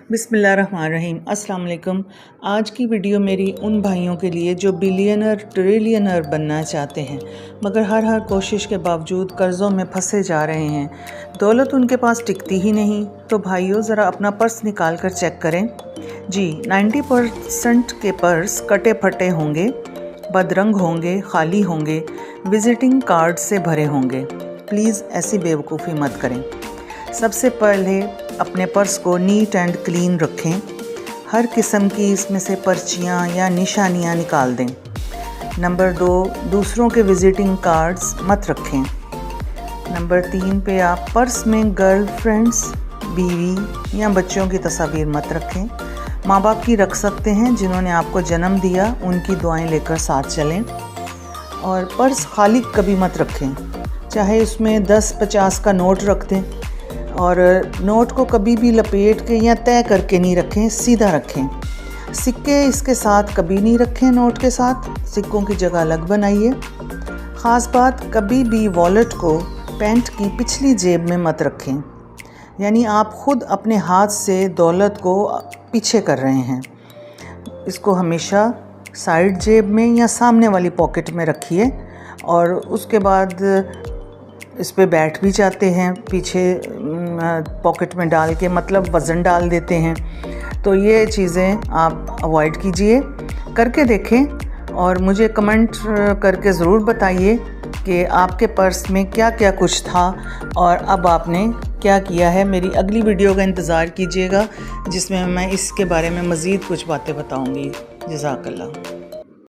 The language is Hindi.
बिस्मिल्लाहिर्रहमानिर्रहीम। अस्सलाम वालेकुम। आज की वीडियो मेरी उन भाइयों के लिए जो बिलियनर ट्रिलियनर बनना चाहते हैं मगर हर कोशिश के बावजूद कर्ज़ों में फंसे जा रहे हैं। दौलत उनके पास टिकती ही नहीं। तो भाइयों ज़रा अपना पर्स निकाल कर चेक करें। जी 90% के पर्स कटे फटे होंगे, बदरंग होंगे, खाली होंगे, विज़िटिंग कार्ड से भरे होंगे। प्लीज़ ऐसी बेवकूफ़ी मत करें। सबसे पहले अपने पर्स को नीट एंड क्लीन रखें। हर किस्म की इसमें से पर्चियाँ या निशानियाँ निकाल दें। नंबर 2, दूसरों के विज़िटिंग कार्ड्स मत रखें। नंबर 3 पे आप पर्स में गर्ल फ्रेंड्स, बीवी या बच्चों की तस्वीर मत रखें। माँ बाप की रख सकते हैं, जिन्होंने आपको जन्म दिया, उनकी दुआएं लेकर साथ चलें। और पर्स खाली कभी मत रखें, चाहे उसमें 10-50 का नोट रख दें। और नोट को कभी भी लपेट के या तय करके नहीं रखें, सीधा रखें। सिक्के इसके साथ कभी नहीं रखें, नोट के साथ सिक्कों की जगह अलग बनाइए। ख़ास बात, कभी भी वॉलेट को पैंट की पिछली जेब में मत रखें, यानी आप ख़ुद अपने हाथ से दौलत को पीछे कर रहे हैं। इसको हमेशा साइड जेब में या सामने वाली पॉकेट में रखिए। और उसके बाद इस पे बैठ भी जाते हैं, पीछे पॉकेट में डाल के, मतलब वज़न डाल देते हैं। तो ये चीज़ें आप अवॉइड कीजिए, करके देखें और मुझे कमेंट करके ज़रूर बताइए कि आपके पर्स में क्या क्या कुछ था और अब आपने क्या किया है। मेरी अगली वीडियो का इंतज़ार कीजिएगा, जिसमें मैं इसके बारे में मज़ीद कुछ बातें बताऊँगी। जज़ाकल्लाह।